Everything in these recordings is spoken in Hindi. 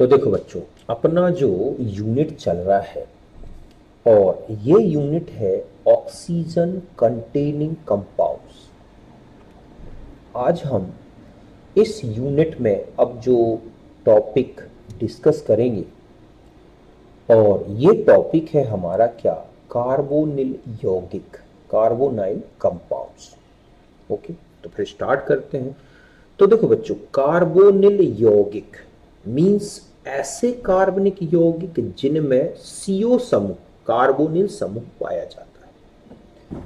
तो देखो बच्चों, अपना जो यूनिट चल रहा है और ये यूनिट है ऑक्सीजन कंटेनिंग कंपाउंड्स। आज हम इस यूनिट में अब जो टॉपिक डिस्कस करेंगे और ये टॉपिक है हमारा क्या, कार्बोनिल यौगिक, कार्बोनाइल कंपाउंड्स। ओके, तो फिर स्टार्ट करते हैं। तो देखो बच्चों, कार्बोनिल यौगिक मींस ऐसे कार्बनिक यौगिक जिनमें सीओ समूह, कार्बोनिल समूह पाया जाता है।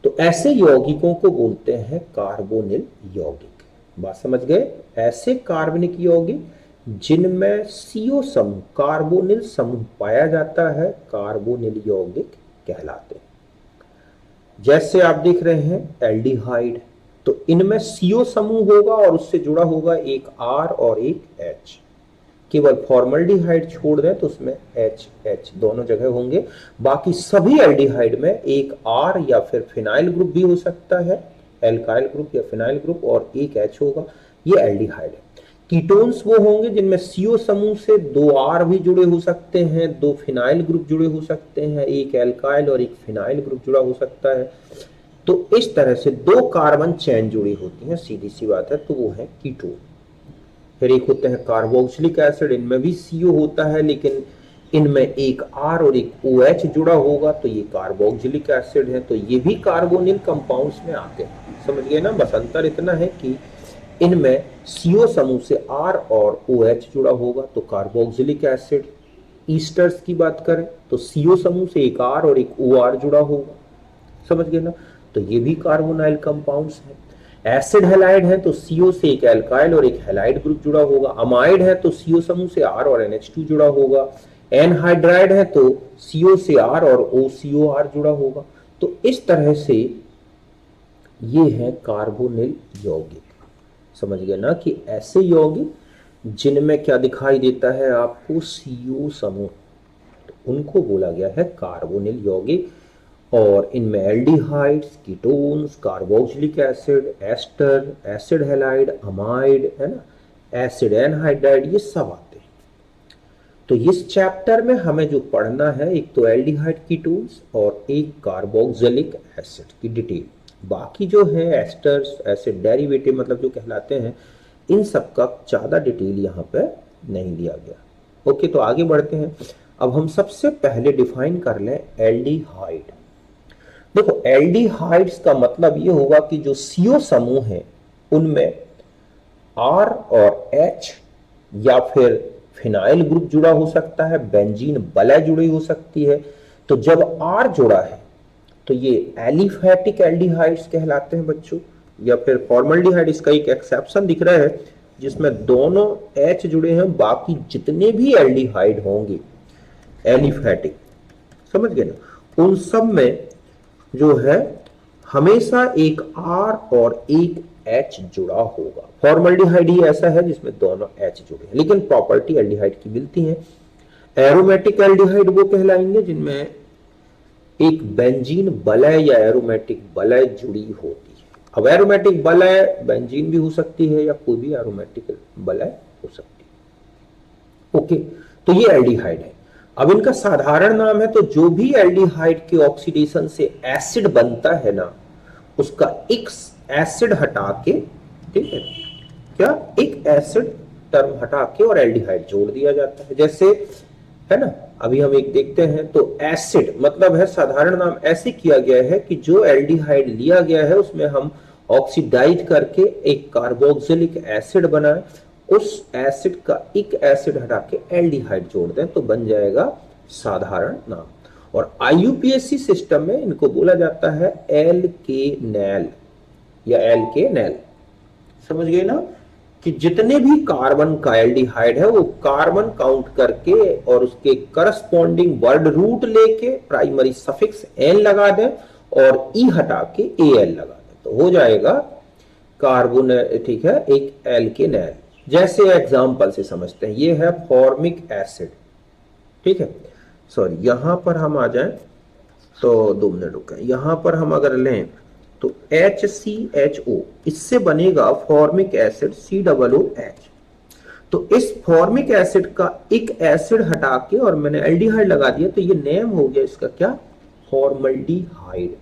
तो ऐसे यौगिकों को बोलते हैं कार्बोनिल यौगिक। बात समझ गए? ऐसे कार्बनिक यौगिक जिनमें सीओ समूह, कार्बोनिल समूह पाया जाता है, कार्बोनिल यौगिक कहलाते हैं। जैसे आप देख रहे हैं एल्डिहाइड, तो इनमें सीओ समूह होगा और उससे जुड़ा होगा एक आर और एक एच। केवल फॉर्मल्डिहाइड छोड़ दें तो उसमें एच एच दोनों जगह होंगे। बाकी सभी एल्डिहाइड में एक आर या फिर फिनाइल ग्रुप भी हो सकता है, एल्काइल ग्रुप या फिनाइल ग्रुप, और एक एच होगा। ये एल्डिहाइड है। कीटोन्स वो होंगे जिनमें सीओ समूह से दो आर भी जुड़े हो सकते हैं, दो फिनाइल ग्रुप जुड़े हो सकते हैं, एक एल्काइल और एक फिनाइल ग्रुप जुड़ा हो सकता है। तो इस तरह से दो कार्बन चेन जुड़ी होती हैं, सीधी सी बात है, तो वो है कीटोन। फिर एक होते हैं कार्बोक्सिलिक एसिड, इनमें भी सीओ होता है लेकिन इनमें एक आर और एक ओ एच जुड़ा होगा, तो ये कार्बोक्सिलिक एसिड है। तो ये भी कार्बोनिल कंपाउंड्स में आते हैं। समझ गए ना? बस अंतर इतना है कि इनमें सीओ समूह से आर और ओ एच जुड़ा होगा, तो कार्बोक्सिलिक एसिड। ईस्टर्स की बात करें तो सीओ समूह से एक आर और एक ओ आर जुड़ा होगा। समझ गए ना? तो ये भी कार्बोनाइल कंपाउंड्स हैं। एसिड हैलाइड है तो सीओ से एक एल्काइल और एक हैलाइड ग्रुप जुड़ा होगा। अमाइड है तो सीओ समूह से आर और NH2 जुड़ा होगा। एनहाइड्राइड है तो सीओ से आर और OCOR जुड़ा होगा। तो इस तरह से ये है कार्बोनिल यौगिक। समझ गए ना कि ऐसे यौगिक जिनमें क्या दिखाई देता है आपको, सीओ समूह, तो उनको बोला गया है कार्बोनिल यौगिक। और इनमें aldehydes, ketones, carboxylic acid, ester, acid halide, amide, है ना, एसिड एनहाइड्राइड, ये सब आते हैं। तो इस चैप्टर में हमें जो पढ़ना है, एक तो एल्डिहाइड कीटोन्स और एक कार्बोक्सिलिक एसिड की डिटेल। बाकी जो है एस्टर्स, एसिड डेरिवेटिव मतलब जो कहलाते हैं, इन सब का ज्यादा डिटेल यहाँ पे नहीं दिया गया। ओके, तो आगे बढ़ते हैं। अब हम सबसे पहले डिफाइन कर लें एल्डिहाइड। देखो, एल्डिहाइड्स का मतलब ये होगा कि जो सीओ समूह है उनमें आर और एच या फिर फिनाइल ग्रुप जुड़ा हो सकता है, बेंजीन वलय जुड़ी हो सकती है। तो जब आर जुड़ा है तो ये एलिफैटिक एल्डिहाइड्स कहलाते हैं बच्चों, या फिर फॉर्मल्डिहाइड। इसका एक एक्सेप्शन दिख रहा है जिसमें दोनों एच जुड़े हैं, बाकी जितने भी एल्डिहाइड होंगे एलिफैटिक, समझ गए ना, उन सब में जो है हमेशा एक आर और एक एच जुड़ा होगा। फॉर्मल्डिहाइड ही ऐसा है जिसमें दोनों एच जुड़े हैं, लेकिन प्रॉपर्टी एल्डिहाइड की मिलती है। एरोमेटिक एल्डिहाइड वो कहलाएंगे जिनमें एक बेंजीन वलय या एरोमेटिक वलय जुड़ी होती है। अब एरोमेटिक वलय बेंजीन भी हो सकती है या कोई भी एरोमेटिक वलय हो सकती है। ओके, तो ये एल्डिहाइड है। अब इनका साधारण नाम है, तो जो भी एल्डिहाइड के ऑक्सीडेशन से एसिड बनता है ना, उसका एक एसिड हटा के, ठीक है, क्या एक एसिड टर्म हटा के और एल्डिहाइड जोड़ दिया जाता है। जैसे है ना, अभी हम एक देखते हैं, तो एसिड मतलब है, साधारण नाम ऐसे किया गया है कि जो एल्डिहाइड लिया गया है उसमें हम ऑक्सीडाइज करके एक कार्बोक्सिलिक एसिड बनाए, उस एसिड का एक एसिड हटा के एल्डिहाइड जोड़ दें तो बन जाएगा साधारण नाम। और IUPAC सिस्टम में इनको बोला जाता है एल्केनेल या एल्केनेल। समझ गए ना कि जितने भी कार्बन का एल्डिहाइड है वो कार्बन काउंट करके और उसके करस्पॉन्डिंग वर्ड रूट लेके प्राइमरी सफिक्स एन लगा दें और ई हटा के AL लगा दें तो हो जाएगा कार्बन, ठीक है, एक एल्केनेल। जैसे एग्जांपल से समझते हैं, ये है फॉर्मिक एसिड, ठीक है। सॉरी, यहां पर हम आ जाएं तो 2 मिनट रुकें। यहां पर हम अगर लें तो HCHO, इससे बनेगा फॉर्मिक एसिड COOH। तो इस फॉर्मिक एसिड का एक एसिड हटा के और मैंने एल्डिहाइड लगा दिया, तो ये नेम हो गया इसका क्या, फॉर्मल्डिहाइड।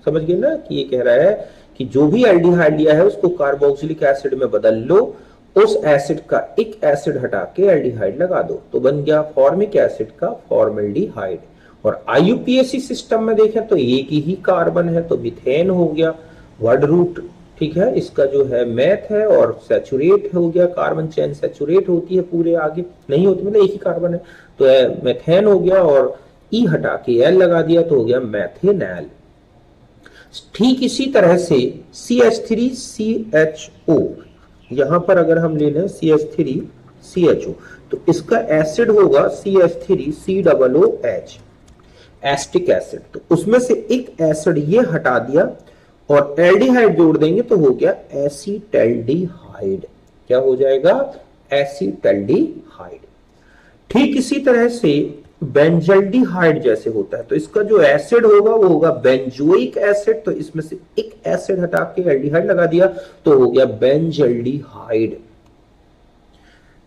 समझ गए ना कि ये कह रहा है कि जो भी एल्डिहाइड लिया है उसको कार्बोक्सिलिक एसिड में बदल लो, उस एसिड का एक एसिड हटा के एल्डिहाइड लगा दो, तो बन गया फॉर्मिक एसिड का फॉर्मल्डिहाइड। और आईयूपीएसी सिस्टम में देखें तो एक ही कार्बन है, तो मिथेन हो गया वर्ड रूट, ठीक है, इसका जो है मैथ है, और सैचुरेट हो गया, कार्बन चेन सैचुरेट होती है पूरे, आगे नहीं होती, मतलब एक ही कार्बन है, तो मेथेन हो गया, और ई हटा के एल लगा दिया तो हो गया मैथेनैल। ठीक इसी तरह से CH3CHO, यहां पर अगर हम ले लें CH3CHO, तो इसका एसिड होगा CH3COOH, एस्टिक एसिड। तो उसमें से एक एसिड ये हटा दिया और एल्डिहाइड जोड़ देंगे तो हो गया एसीटल्डिहाइड। क्या हो जाएगा, एसीटल्डिहाइड। ठीक इसी तरह से बेंजल्डिहाइड जैसे होता है, तो इसका जो एसिड होगा वो होगा बेंजोइक एसिड, तो इसमें से एक एसिड हटा के एल्डिहाइड लगा दिया तो हो गया बेंजल्डिहाइड।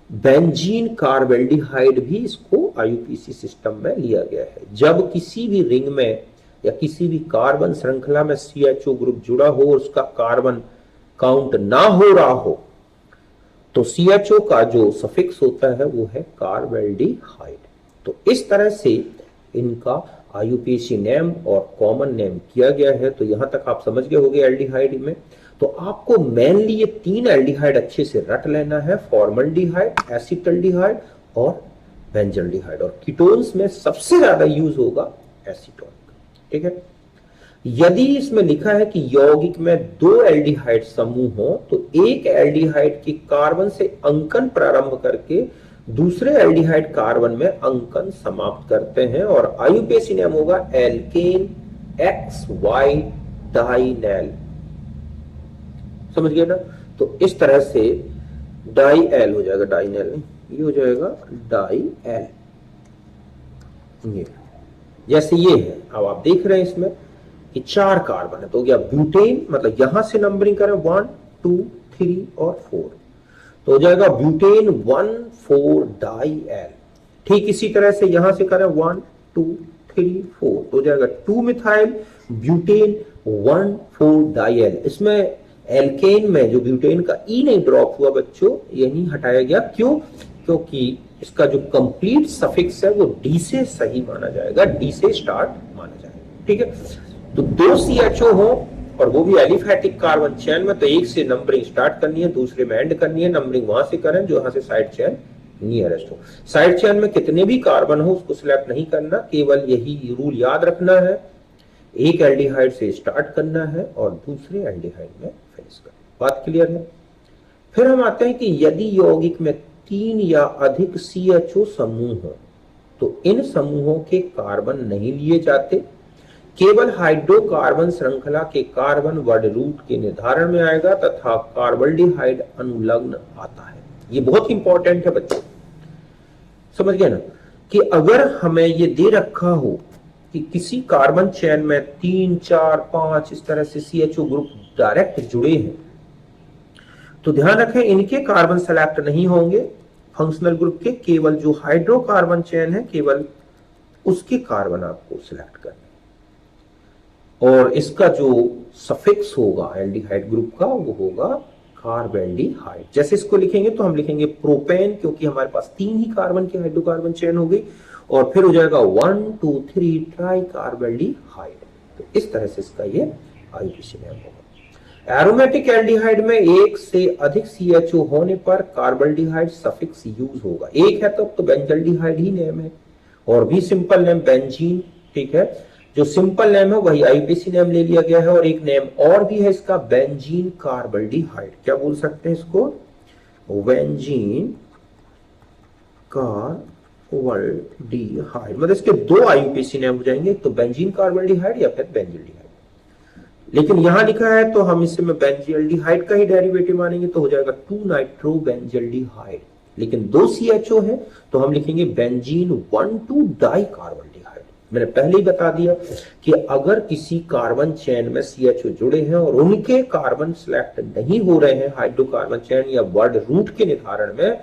बेंजीन कार्बेल्डिहाइड भी इसको आईयूपीएसी सिस्टम में लिया गया है। जब किसी भी रिंग में या किसी भी कार्बन श्रृंखला में CHO ग्रुप जुड़ा हो और उसका कार्बन काउंट ना हो रहा हो, तो CHO का जो सफिक्स होता है वो है कार्बेल्डिहाइड। तो इस तरह से इनका आईयूपीएसी नेम और कॉमन नेम किया गया है। तो यहां तक आप समझ गए होंगे एल्डिहाइड में। तो आपको मेनली ये 3 एल्डिहाइड अच्छे से रट लेना है, फॉर्मल्डिहाइड, एसीटल्डिहाइड और बेंजल्डिहाइड। और कीटोन्स में सबसे ज्यादा यूज होगा एसीटोन, ठीक है। यदि इसमें लिखा है कि यौगिक में 2 एल्डिहाइड समूह हो, तो एक एल्डिहाइड के कार्बन से अंकन प्रारंभ करके दूसरे एल्डिहाइड कार्बन में अंकन समाप्त करते हैं, और आईयूपीएसी नेम होगा एल्केन XY डाइनेल। समझ गए ना। तो इस तरह से डाई एल हो जाएगा, डाइनेल नहीं, ये हो जाएगा डाई एल। ये जैसे ये है, अब आप देख रहे हैं इसमें कि 4 कार्बन है, तो हो गया ब्यूटेन, मतलब यहां से नंबरिंग करें 1 2 3 और 4, तो हो जाएगा ब्यूटेन 1,4 डाई एल। ठीक इसी तरह से यहां से करें 1 2 3 4, तो हो जाएगा 2 मिथाइल ब्यूटेन 1,4 डाई एल। इसमें एल्केन में जो ब्यूटेन का ई नहीं ड्रॉप हुआ बच्चों, ये नहीं हटाया गया, क्यों, क्योंकि इसका जो कंप्लीट सफिक्स है वो डी से सही माना जाएगा, डी से स्टार्ट माना जाएगा, ठीक है। तो 2 CHO हो और वो भी एलिफैटिक कार्बन चेन में, तो एक से नंबरिंग स्टार्ट करनी है, दूसरे में एंड करनी है, नंबरिंग वहां से करें जो वहां से साइड चेन नियरेस्ट हो। साइड चेन में कितने भी कार्बन हो उसको सिलेक्ट नहीं करना, केवल यही रूल याद रखना है, एक एल्डिहाइड से स्टार्ट करना है और दूसरे एल्डिहाइड में फिनिश करना। बात क्लियर है। फिर हम आते हैं कि यदि यौगिक में 3 या अधिक CHO समूह हो, तो इन समूहों के कार्बन नहीं लिए जाते, केवल हाइड्रोकार्बन श्रृंखला के कार्बन वर्ड रूट के निर्धारण में आएगा तथा कार्बल्डिहाइड अनुलग्न आता है। ये बहुत इंपॉर्टेंट है बच्चों, समझ गए ना, कि अगर हमें ये दे रखा हो कि किसी कार्बन चेन में 3 4 5 इस तरह से CHO ग्रुप डायरेक्ट जुड़े हैं, तो ध्यान रखें इनके कार्बन सेलेक्ट नहीं होंगे फंक्शनल ग्रुप के, केवल जो हाइड्रोकार्बन चेन है केवल उसके कार्बन आपको सिलेक्ट करना, और इसका जो सफिक्स होगा एल्डिहाइड ग्रुप का वो होगा कार्बेल्डिहाइड। जैसे इसको लिखेंगे तो हम लिखेंगे प्रोपेन, क्योंकि हमारे पास 3 ही कार्बन की हाइड्रोकार्बन चेन हो गई, और फिर हो जाएगा 1 2 3 ट्राई कार्बेल्डिहाइड। तो इस तरह से इसका ये आईयूपीएसी नेम होगा। एरोमेटिक एल्डिहाइड में 1 से अधिक CHO होने पर कार्बेल्डिहाइड सफिक्स यूज होगा। एक है तो बेंजल्डिहाइड ही नेम है, और भी सिंपल नेम बेंजीन, ठीक है। जो सिंपल नेम है वही आईयूपीएसी नेम ले लिया गया है, और एक नेम और भी है इसका बेंजीन कार्बेल्डिहाइड। क्या बोल सकते हैं इसको, बेंजीन कार्बेल्डिहाइड, मतलब इसके 2 आईयूपीएसी नेम हो जाएंगे, तो बेंजीन कार्बेल्डिहाइड या फिर बेंजल्डिहाइड। लेकिन यहां लिखा है तो हम इसे में बेंजल्डिहाइड का ही डेरिवेटिव मानेंगे, तो हो जाएगा 2 नाइट्रो बेंजल्डिहाइड। लेकिन 2 CHO है तो हम लिखेंगे बेंजीन 1 2 डाई कार्बेल्डिहाइड। मैंने पहले ही बता दिया कि अगर किसी कार्बन चेन में CHO जुड़े हैं और उनके कार्बन सिलेक्ट नहीं हो रहे हैं हाइड्रोकार्बन चेन या वर्ड रूट के निर्धारण में,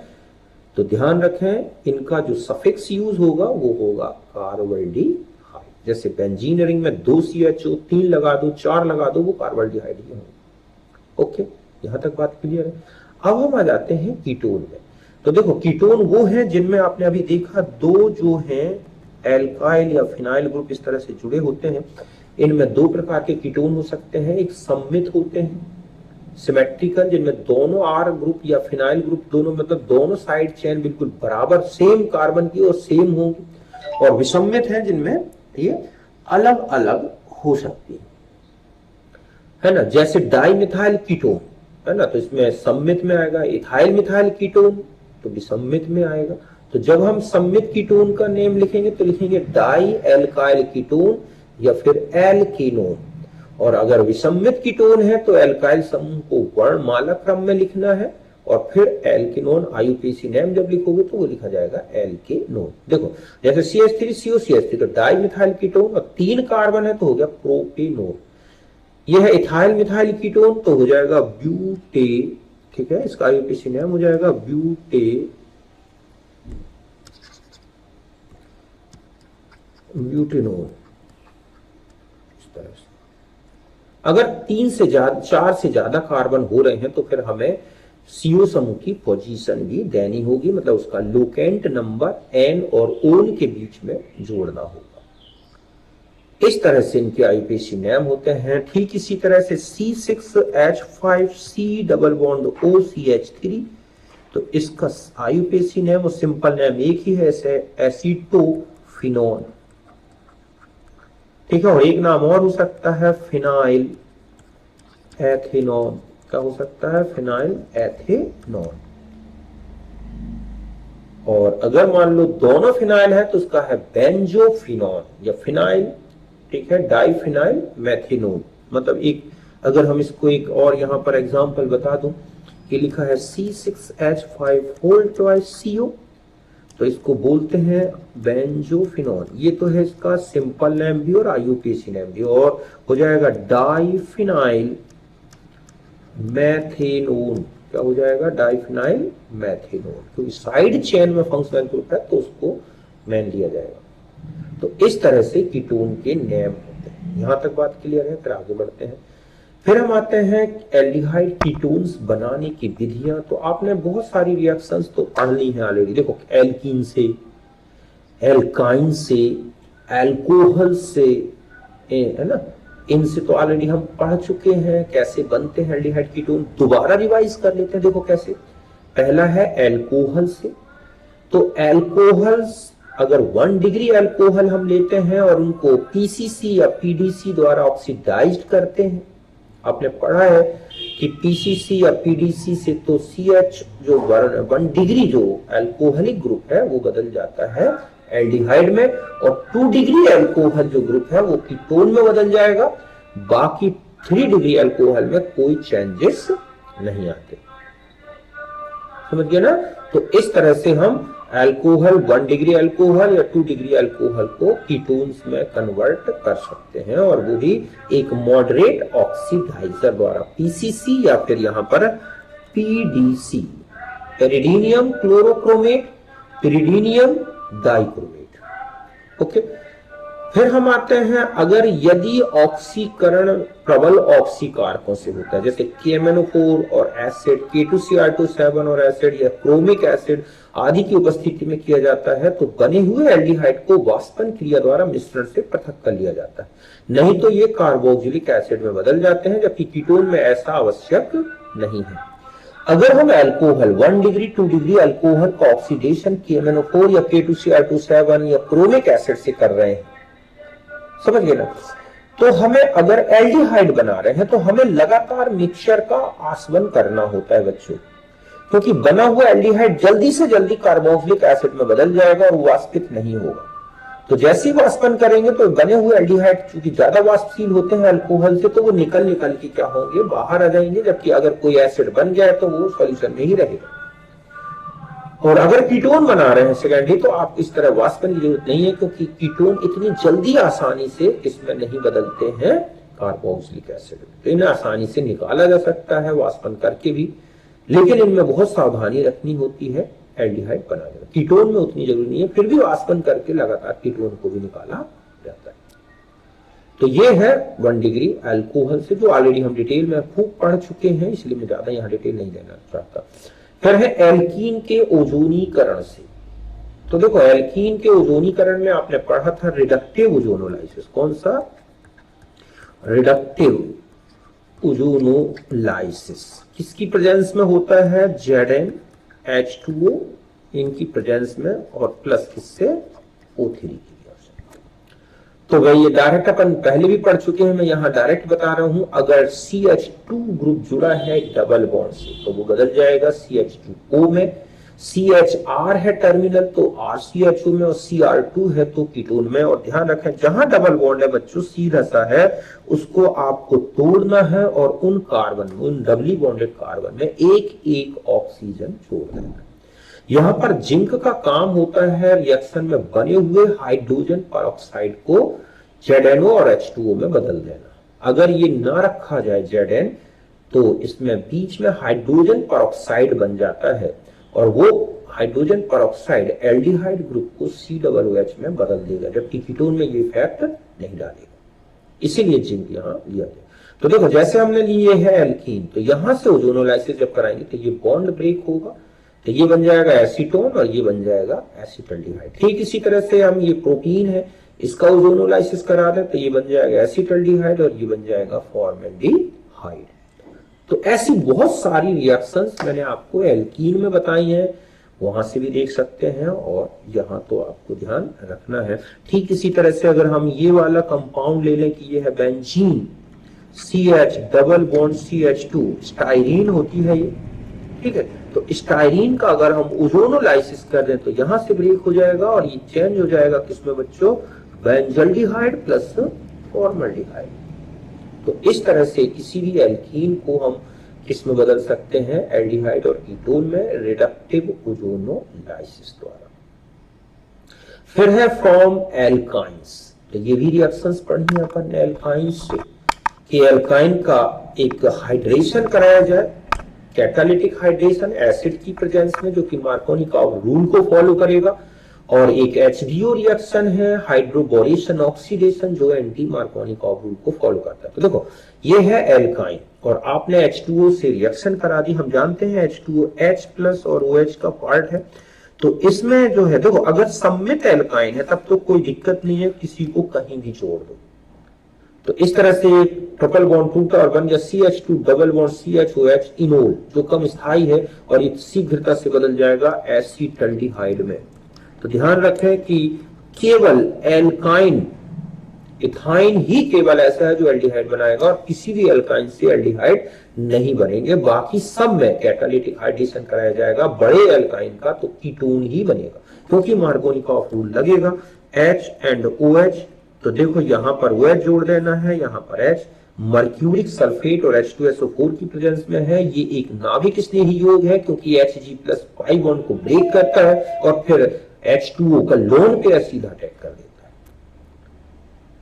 तो ध्यान रखें इनका जो सफिक्स यूज होगा वो होगा कार्बल्डिहाइड। जैसे बेंजीन रिंग में 2 CHO, 3 लगा दो, 4 लगा दो, वो कार्बल्डिहाइड ही होगा। ओके, यहां तक बात क्लियर है। अब हम आ जाते हैं कीटोन में। तो देखो कीटोन वो है जिनमें आपने अभी देखा 2 जो हैं एल्काइल या फिनाइल ग्रुप इस तरह से जुड़े होते हैं। इनमें 2 प्रकार के कीटोन हो सकते हैं। एक सममित होते हैं सिमेट्रिकल, जिनमें दोनों R ग्रुप या फिनाइल ग्रुप दोनों मतलब दोनों साइड चेन बिल्कुल बराबर सेम कार्बन की और सेम होंगी, और विसम्मित है जिनमें ये अलग अलग हो सकती है ना। जैसे डाइमिथाइल कीटोन है ना, तो इसमें सम्मित में आएगा। इथाइल मिथाइल कीटोन तो विसम्मित में आएगा। तो जब हम सम्मित कीटोन का नेम लिखेंगे तो लिखेंगे डाई एल्काइल कीटोन या फिर एल्केनोन, और अगर विसम्मित कीटोन है तो एल्काइल समूह को वर्णमाला क्रम में लिखना है, और फिर एल्केनोन IUPAC नेम जब लिखोगे तो वो लिखा जाएगा एल्केनोन। देखो जैसे CH3 COCH3 तो डाई मिथाइल कीटोन, और 3 कार्बन है तो हो गया प्रोपेनोन। यह है इथाइल मिथाइल कीटोन तो हो जाएगा ब्यूटे, ठीक है, इसका IUPAC नेम हो जाएगा ब्यूटेनोन। इस तरह से अगर 3 से ज्यादा 4 से ज्यादा कार्बन हो रहे हैं तो फिर हमें CO समूह की पोजीशन भी देनी होगी, मतलब उसका लोकेंट नंबर N और ON के बीच में जोड़ना होगा। इस तरह से इनके IUPAC नेम होते हैं। ठीक इसी तरह से C6H5C डबल बॉन्ड OCH3, तो इसका IUPAC नेम और सिंपल नेम एक ही है, एसीटोफिनोन, ठीक है। और एक नाम और हो सकता है फिनाइल एथेनॉन। क्या हो सकता है? फिनाइल एथेनॉन। और अगर मान लो दोनों फिनाइल है तो उसका है बेंजोफिनॉन या फिनाइल, ठीक है, डाइफिनाइल मेथिनोन। मतलब एक अगर हम इसको एक और यहां पर एग्जांपल बता दूं कि लिखा है C6H5CO, तो इसको बोलते हैं बेंजोफिनॉन। ये तो है इसका सिंपल नेम भी और IUPAC नेम भी, और हो जाएगा डाइफिनाइल मैथेनोन। क्या हो जाएगा? डाइफिनाइल मैथेनोन। क्योंकि साइड चेन में फंक्शनल ग्रुप है तो उसको मैन लिया जाएगा। तो इस तरह से कीटोन के नेम होते हैं। यहां तक बात क्लियर है? फिर आगे बढ़ते हैं। फिर हम आते हैं एल्डिहाइड कीटोन्स बनाने की विधियां। तो आपने बहुत सारी रिएक्शंस तो पढ़ ली हैं ऑलरेडी। देखो एल्कीन से, एल्काइन से, एल्कोहल से, है ना, इनसे तो ऑलरेडी हम पढ़ चुके हैं कैसे बनते हैं एल्डिहाइड कीटोन। दोबारा रिवाइज कर लेते हैं। देखो कैसे। पहला है एल्कोहल से। तो एल्कोहल्स अगर 1 डिग्री एल्कोहल हम लेते हैं और उनको PCC या PDC द्वारा ऑक्सीडाइज्ड करते हैं। आपने पढ़ा है कि PCC या PDC से तो CH जो 1 डिग्री जो एल्कोहलिक ग्रुप है वो बदल जाता है एल्डिहाइड में, और 2 डिग्री एल्कोहल जो ग्रुप है वो कीटोन में बदल जाएगा। बाकी 3 डिग्री एल्कोहल में कोई चेंजेस नहीं आते। समझ गए ना? तो इस तरह से हम एल्कोहल 1 डिग्री एल्कोहल या 2 डिग्री एल्कोहल को कीटोन्स में कन्वर्ट कर सकते हैं, और वो भी एक मॉडरेट ऑक्सीडाइजर द्वारा, PCC या फिर यहां पर PDC, पेरिडीनियम क्लोरोक्रोमेट, पेरिडीनियम डाइक्रोमेट। ओके। फिर हम आते हैं अगर यदि ऑक्सीकरण प्रबल ऑक्सीकारकों से होता है, जैसे KMNO4 और एसिड, K2Cr2 और एसिड या क्रोमिक एसिड आदि की उपस्थिति में किया जाता है, तो बने हुए एल्डिहाइड को वाष्पन क्रिया द्वारा मिश्रण से पृथक कर लिया जाता है। नहीं तो ये कार्बोक्सिलिक एसिड में बदल जाते हैं, जबकि कीटोन में ऐसा आवश्यक नहीं है। अगर हम अल्कोहल 1 डिग्री 2 डिग्री अल्कोहल का ऑक्सीडेशन KMNO4 या K2Cr2 या क्रोमिक एसिड से कर रहे हैं, समझ गए ना, तो हमें अगर एल्डिहाइड बना रहे हैं तो हमें लगातार मिक्सचर का आसवन करना होता है बच्चों, क्योंकि बना हुआ एल्डिहाइड जल्दी से जल्दी कार्बोक्सिलिक एसिड में बदल जाएगा और वाष्पित नहीं होगा। तो जैसे ही वाष्पन करेंगे तो बने हुए एल्डिहाइड चूंकि ज्यादा वाष्पशील होते हैं अल्कोहल से, तो वो निकल के क्या होंगे, बाहर आ जाएंगे, जबकि अगर कोई एसिड बन गया है तो वो सॉल्यूशन में ही रहेगा। और अगर कीटोन बना रहे हैं सेकेंडरी तो आप इस तरह वाष्पन की जरूरत नहीं है, क्योंकि कीटोन इतनी जल्दी आसानी से इसमें नहीं बदलते हैं कार्बोक्सिलिक एसिड। तो इन्हें आसानी से निकाला जा सकता है वाष्पन करके भी, लेकिन इनमें बहुत सावधानी रखनी होती है एल्डिहाइड बनाने में। कीटोन में उतनी जरूरी नहीं है, फिर भी वाष्पन करके लगातार कीटोन को भी निकाला जाता है। तो ये है 1 डिग्री अल्कोहल से, जो ऑलरेडी हम डिटेल में खूब पढ़ चुके हैं, इसलिए मैं ज्यादा यहाँ डिटेल नहीं देना चाहता। फिर है एल्कीन के ओजोनीकरण से। तो देखो एल्कीन के ओजोनीकरण में आपने पढ़ा था रिडक्टिव ओजोनोलाइसिस। कौन सा? Reductive ozonolysis. किसकी प्रेजेंस में होता है? ZnH2O इनकी प्रेजेंस में, और प्लस किससे? O3 की। तो भाई ये डायरेक्ट अपन पहले भी पढ़ चुके हैं, मैं यहाँ डायरेक्ट बता रहा हूं। अगर CH2 ग्रुप जुड़ा है डबल बॉन्ड से तो वो बदल जाएगा CH2O में। CHR है टर्मिनल तो RCHO में, और Cr2 है तो कीटोन में। और ध्यान रखें जहां डबल बॉन्ड है बच्चों, सीधा सा है, उसको आपको तोड़ना है और उन कार्बन में, उन डबली बॉन्डेड कार्बन में एक एक ऑक्सीजन छोड़ देना है। यहां पर जिंक का काम होता है रिएक्शन में बने हुए हाइड्रोजन परऑक्साइड को ZnO और H2O में बदल देना। अगर ये ना रखा जाए Zn, तो इसमें बीच में हाइड्रोजन परऑक्साइड बन जाता है, और वो हाइड्रोजन परऑक्साइड एल्डिहाइड ग्रुप को COOH में बदल देगा, जबकि कीटोन में ये इफेक्ट नहीं डालेगा। इसीलिए जिंक यहां लिया गया। तो देखो जैसे हमने लिए है एल्कीन, तो यहां से ओजोनोलाइसिस जब कराएंगे तो ये बॉन्ड ब्रेक होगा, तो ये बन जाएगा एसीटोन और ये बन जाएगा एसिटल्डिहाइड। ठीक इसी तरह से हम ये प्रोटीन है, इसका ओजोनोलाइसिस करा दें तो ये बन जाएगा एसिटल्डिहाइड और ये बन जाएगा फॉर्मेल्डिहाइड। तो ऐसी बहुत सारी रिएक्शंस मैंने आपको एल्कीन में बताई हैं, वहां से भी देख सकते हैं, और यहां तो आपको ध्यान रखना है। ठीक इसी तरह से अगर हम ये वाला कंपाउंड ले लें कि ये है benzene, CH double bond CH2, styrene होती है ये, ठीक है। तो स्टाइरीन का अगर हम ओजोनोलाइसिस कर दें तो यहां से ब्रेक हो जाएगा और ये चेंज हो जाएगा किसमें बच्चों? Benzaldehyde plus formaldehyde. तो इस तरह से किसी भी एल्कीन को हम किसमें बदल सकते हैं? एल्डिहाइड और कीटोन में, रिडक्टिव ओजोनोलाइसिस द्वारा। फिर है फ्रॉम एल्काइंस। तो ये भी रिएक्शंस पढ़ी है अपन ने एल्काइंस से, कि एल्काइन का एक हाइड्रेशन कराया जाए, कैटालिटिक हाइड्रेशन एसिड की प्रेजेंस में, जो कि मार्कोनिकॉव रूल को फॉलो करेगा। और एक HDO रिएक्शन है हाइड्रोबोरेशन ऑक्सीडेशन, जो एंटी मार्कोनिकॉव रूल को फॉलो करता है। तो देखो ये है एल्काइन, और आपने H2O से रिएक्शन करा दी। हम जानते हैं H2O H प्लस और OH का पार्ट है, तो इसमें जो है देखो अगर सम्मित एल्काइन है तब तो कोई दिक्कत नहीं है, किसी को कहीं भी जोड़ दो। तो इस तरह से ट्रिपल बॉन्ड टूटा और बन गया CH2 double bond CHOH enol, जो कम स्थायी है, और ये शीघ्रता से बदल जाएगा एसिटल्डिहाइड में। तो ध्यान रखें कि केवल एल्काइन, इथाइन ही केवल ऐसा है जो एल्डिहाइड बनाएगा, और किसी भी एल्काइन से एल्डिहाइड नहीं बनेंगे। बाकी सब में कैटालिटिक हाइड्रेशन कराया जाएगा। बड़े एल्काइन का तो कीटोन ही बनेगा, क्योंकि मार्कोनिकॉव रूल लगेगा। H एंड OH, तो देखो यहां पर OH जोड़ देना है, यहां पर H। मर्क्यूरिक सल्फेट और H2SO4 की प्रेजेंस में है। ये एक नाभिक स्नेही योग है, क्योंकि Hg प्लस पाई बॉन्ड को ब्रेक करता है और फिर H2O का लोन पेयर सीधा अटैक कर देता है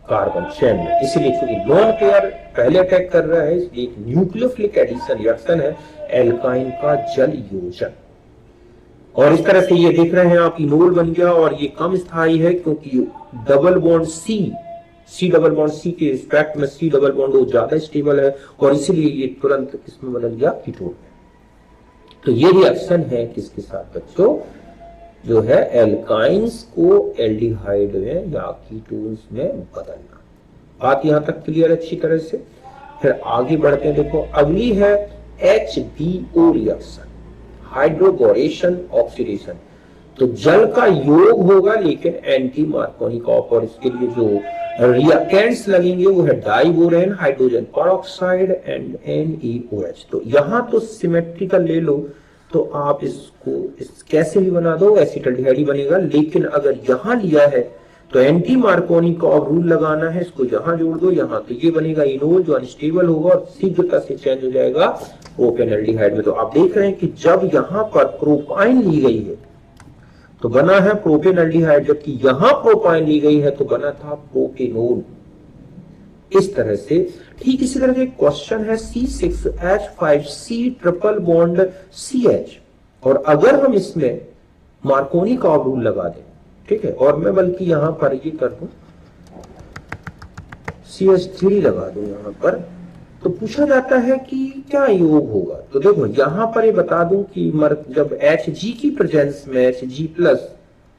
कार्बन चेन में। इसलिए चूंकि लोन पेयर पहले अटैक कर रहा है, इसलिए एक न्यूक्लियोफिलिक एडिशन रिएक्शन है एल्काइन का जल योजन। और इस तरह से ये देख रहे हैं आप, इनोल बन गया, और ये कम स्थायी है क्योंकि double bond C double bond C के रिस्पेक्ट में C डबल बॉन्ड वो ज्यादा स्टेबल है, और इसीलिए ये तुरंत किसमें बदल गया? कीटोन में। तो ये रिएक्शन है किसके साथ बच्चों? जो है एल्काइंस को एल्डिहाइड में या कीटोन्स में बदलना। बात यहां तक क्लियर है अच्छी तरह से। फिर आगे बढ़ते हैं, देखो अगली है HBO रिएक्शन, हाइड्रोबोरेशन ऑक्सीडेशन। तो जल का योग होगा लेकिन एंटी मार्कोनिकॉव, और इसके लिए जो रिएक्टेंट्स लगेंगे वो है diborane, hydrogen peroxide and NaOH। तो यहां तो सिमेट्रिकल ले लो, तो आप इसको कैसे भी बना दो, एसिटल्डिहाइड ही बनेगा। लेकिन अगर यहां लिया है तो एंटी मार्कोनिकॉव रूल लगाना है, इसको यहां जोड़ दो, यहां तो ये बनेगा इनोल, जो अनस्टेबल होगा और शीघ्रता से चेंज हो जाएगा प्रोपेनल्डिहाइड में। तो आप देख रहे हैं कि जब यहां पर प्रोपाइन ली गई है तो बना है प्रोपेन एल्डिहाइड, जबकि यहां प्रोपाइन ली गई है तो बना था प्रोपेनोन। इस तरह से ठीक इसी तरह से एक क्वेश्चन है C6H5C ट्रिपल बॉन्ड CH, और अगर हम इसमें मार्कोनी का रूल लगा दें, ठीक है, और मैं बल्कि यहां पर ये कर दूं CH3 लगा दूं यहां पर, तो पूछा जाता है कि क्या योग होगा। तो देखो यहां पर ये बता दूं कि जब Hg की प्रेजेंस में Hg प्लस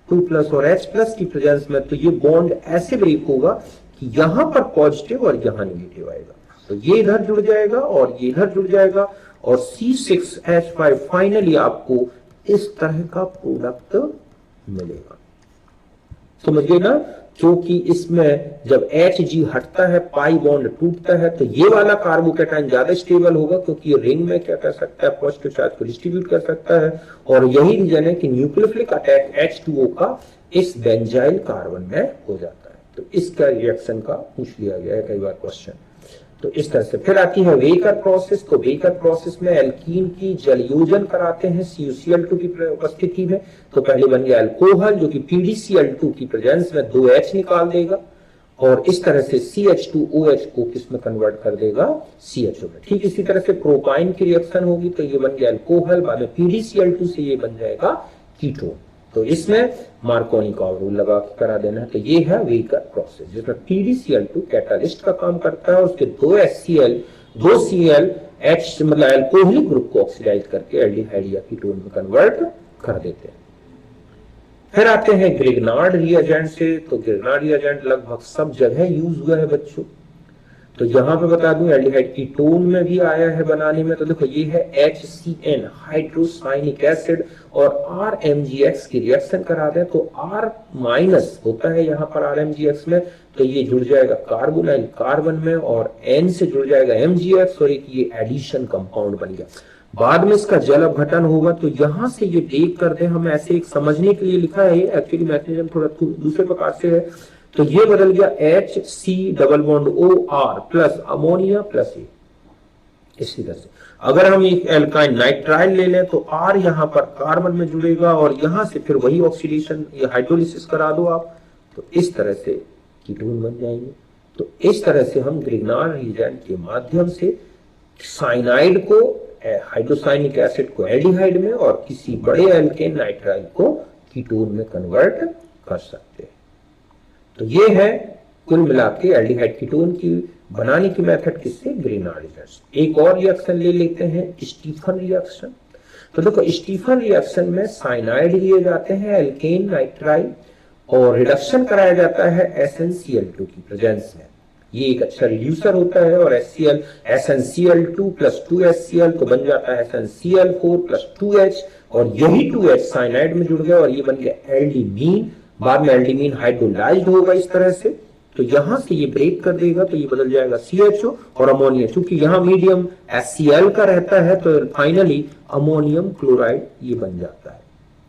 2 प्लस और H प्लस की प्रेजेंस में, तो ये बॉन्ड ऐसे ब्रेक होगा कि यहां पर पॉजिटिव और यहां नेगेटिव आएगा, तो ये इधर जुड़ जाएगा और ये इधर जुड़ जाएगा, और C6H5 फाइनली आपको इस तरह का प्रोडक्ट मिलेगा। समझिए ना, क्योंकि इसमें जब Hg हटता है पाई बॉन्ड टूटता है, तो ये वाला कार्बोकेटाइन ज्यादा स्टेबल होगा, क्योंकि ये रिंग में क्या कर सकता है, पॉजिटिव चार्ज को डिस्ट्रीब्यूट कर सकता है, और यही रीजन है कि न्यूक्लियोफिलिक अटैक H2O का इस बेंजाइल कार्बन में हो जाता है। तो इसका रिएक्शन का पूछ लिया गया है कई बार क्वेश्चन। तो इस तरह से फिर आती है वेकर प्रोसेस। तो वेकर प्रोसेस में एल्कीन की जलयोजन कराते हैं CuCl2 की उपस्थिति में। तो पहले बन गया अल्कोहल, जो कि PdCl2 की प्रेजेंस में 2H निकाल देगा, और इस तरह से CH2OH को किसमें कन्वर्ट कर देगा, CHO में। ठीक इसी तरह से प्रोपाइन की रिएक्शन होगी, तो ये बन गया अल्कोहल, बाद में PdCl2 से ये बन जाएगा कीटोन। तो इसमें मार्कोनी का रूल लगा के करा देना है। तो ये है वेकर प्रोसेस, जिसमें PdCl2 कैटालिस्ट का काम करता है, उसके 2HCl 2Cl मतलब अल्कोहलिक ग्रुप को ऑक्सीडाइज करके एल्डिहाइड या कीटोन में कन्वर्ट कर देते हैं। फिर आते हैं ग्रिग्नार्ड रिएजेंट से। तो ग्रिग्नार्ड रिएजेंट लगभग सब जगह यूज हुआ है बच्चों। तो यहां पे बता दूं एल्डिहाइड कीटोन में भी आया है बनाने में। तो देखो ये है HCN हाइड्रोसाइनिक एसिड और RMGX की रिएक्शन करा दें, तो R माइनस होता है यहाँ पर RMGX में, तो ये जुड़ जाएगा कार्बोनाइल कार्बन में, और N से जुड़ जाएगा MGX, और एक ये एडिशन कंपाउंड बन गया। बाद में इसका जल अपघटन होगा। तो यहां से ये ब्रेक कर दें, हम ऐसे एक समझने के लिए लिखा है, एक्चुअली मैकेनिज्म थोड़ा दूसरे प्रकार से है। तो ये बदल गया HC double bond OR plus ammonia plus A. इसी तरह से अगर हम एक एल्काइन नाइट्राइल ले लें, तो R यहां पर कार्बन में जुड़ेगा, और यहां से फिर वही ऑक्सीडेशन या हाइड्रोलिसिस करा दो आप, तो इस तरह से कीटोन बन जाएंगे। तो इस तरह से हम ग्रिग्नार्ड रिएजेंट के माध्यम से साइनाइड को, हाइड्रोसाइनिक एसिड को एल्डिहाइड में, और किसी बड़े एल्केन नाइट्राइल को कीटोन में कन्वर्ट कर सकते हैं। तो ये है कुल मिला के एल्डिहाइड कीटोन की बनाने की मेथड किससे, ग्रिग्नार्ड रिएक्शन। एक और रिएक्शन ले लेते हैं, स्टीफन रिएक्शन। तो देखो स्टीफन रिएक्शन में साइनाइड लिए जाते हैं एल्केन नाइट्राइल, और रिडक्शन कराया जाता है SnCl2 की प्रेजेंस में। ये एक अच्छा रिड्यूसर होता है, और SnCl2 प्लस 2HCl तो बन जाता है SnCl4 प्लस 2H, और यही 2H साइनाइड में जुड़ गया और ये बन गया एल्डिमीन। बाद में एल्डिमीन हाइड्रोलाइज्ड होगा इस तरह से, तो यहां से ये ब्रेक कर देगा, तो ये बदल जाएगा CHO और अमोनिया। क्योंकि यहां मीडियम HCl का रहता है, तो फाइनली अमोनियम क्लोराइड ये बन जाता है,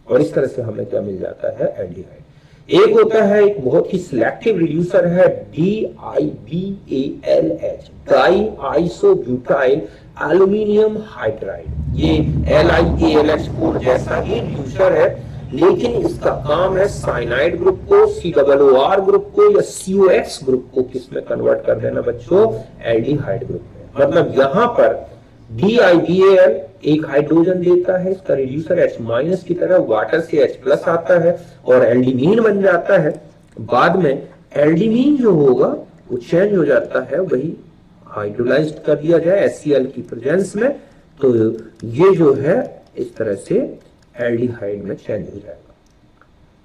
और इस तरह से हमें क्या मिल जाता है, एल्डिहाइड। एक होता है, एक बहुत ही सिलेक्टिव रिड्यूसर है DIBALH, die isobutyl aluminium hydride. ये LiAlH4 जैसा ही रिड्यूसर है, लेकिन इसका काम है साइनाइड ग्रुप को, COOR ग्रुप को या COX ग्रुप को किसमें कन्वर्ट कर देना बच्चों, एल्डिहाइड ग्रुप में। मतलब यहां पर DIBAL एक हाइड्रोजन देता है, इसका रिड्यूसर H माइनस की तरह वाटर से H प्लस आता है और एल्डिमीन बन जाता है। बाद में एल्डिमीन जो होगा वो चेंज हो जाता है, वही हाइड्रोलाइज्ड कर दिया जाए HCl की प्रेजेंस में, तो ये जो है इस तरह से एल्डिहाइड में चेंज हो जाएगा,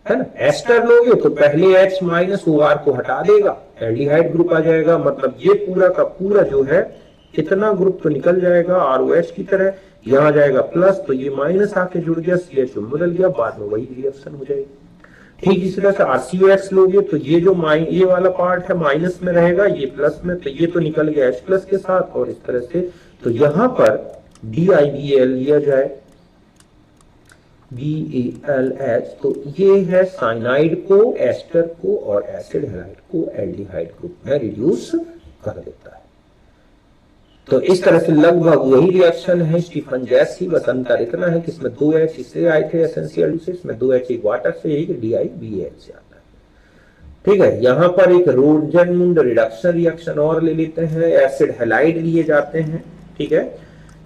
है ना। एस्टर लोगे तो पहले H माइनस OR को हटा देगा, एल्डिहाइड ग्रुप आ जाएगा। मतलब ये पूरा का पूरा जो है इतना ग्रुप तो निकल जाएगा ROH की तरह, यहां जाएगा प्लस, तो ये माइनस आके जुड़ गया, CHO बदल गया, बाद में वही रिएक्शन हो जाएगी। ठीक इसी तरह से RCOX लोगे तो ये जो ये वाला पार्ट है माइनस में रहेगा, ये प्लस में, तो ये तो निकल गया H प्लस के साथ, और इस तरह से तो यहां पर DIBAL लिया जाए, BALH, तो ये है साइनाइड को, एस्टर को और एसिड हैलाइड को एल्डिहाइड ग्रुप में रिड्यूस कर देता है। तो इस तरह से लगभग वही रिएक्शन है स्टीफन गैस की, बस अंतर इतना है कि इसमें 2H इससे आए थे एसेंशियल से, इसमें 2H एक वाटर से, एक DiBH से आता है। ठीक है, यहां पर एक रोडजनमुंड रिडक्शन रिएक्शन और ले लेते हैं, एसिड हैलाइड लिए जाते हैं। ठीक है,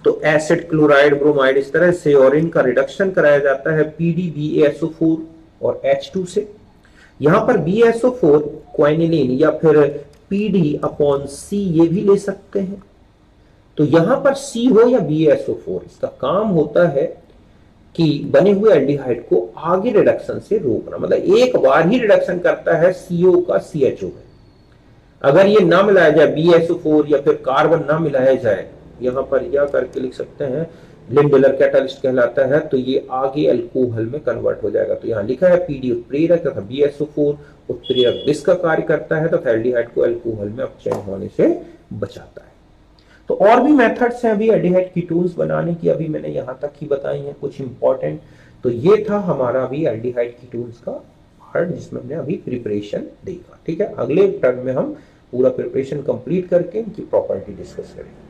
तो एसिड क्लोराइड ब्रोमाइड इस तरह से, और इनका रिडक्शन कराया जाता है PDBaSO4 और H2 से। यहां पर BaSO4 क्वाइनिलीन या फिर PD/C ये भी ले सकते हैं। तो यहां पर C हो या BaSO4, इसका काम होता है कि बने हुए एल्डिहाइड को आगे रिडक्शन से रोकना, मतलब एक बार ही रिडक्शन करता है CO का CHO में। अगर ये ना मिलाया जाए BaSO4 या फिर कार्बन ना मिलाया जाए, यहां पर यह करके लिख सकते हैं लिंडलर कैटालिस्ट कहलाता है, तो ये आगे अल्कोहल में कन्वर्ट हो जाएगा। तो यहां लिखा है PD उत्प्रेरक तथा BaSO4 उत्प्रेरक विष का कार्य करता है तथा एल्डिहाइड को अल्कोहल में अपचयन होने से बचाता है। तो और भी मेथड्स हैं अभी एल्डिहाइड कीटोन्स बनाने की, अभी मैंने यहां तक ही बताई हैं कुछ इंपॉर्टेंट। तो ये था हमारा अभी एल्डिहाइड कीटोन्स का पार्ट जिसमें हमने अभी प्रिपरेशन देखा। ठीक है, अगले टर्म में हम पूरा प्रिपरेशन कंप्लीट करके इनकी प्रॉपर्टी डिस्कस करेंगे।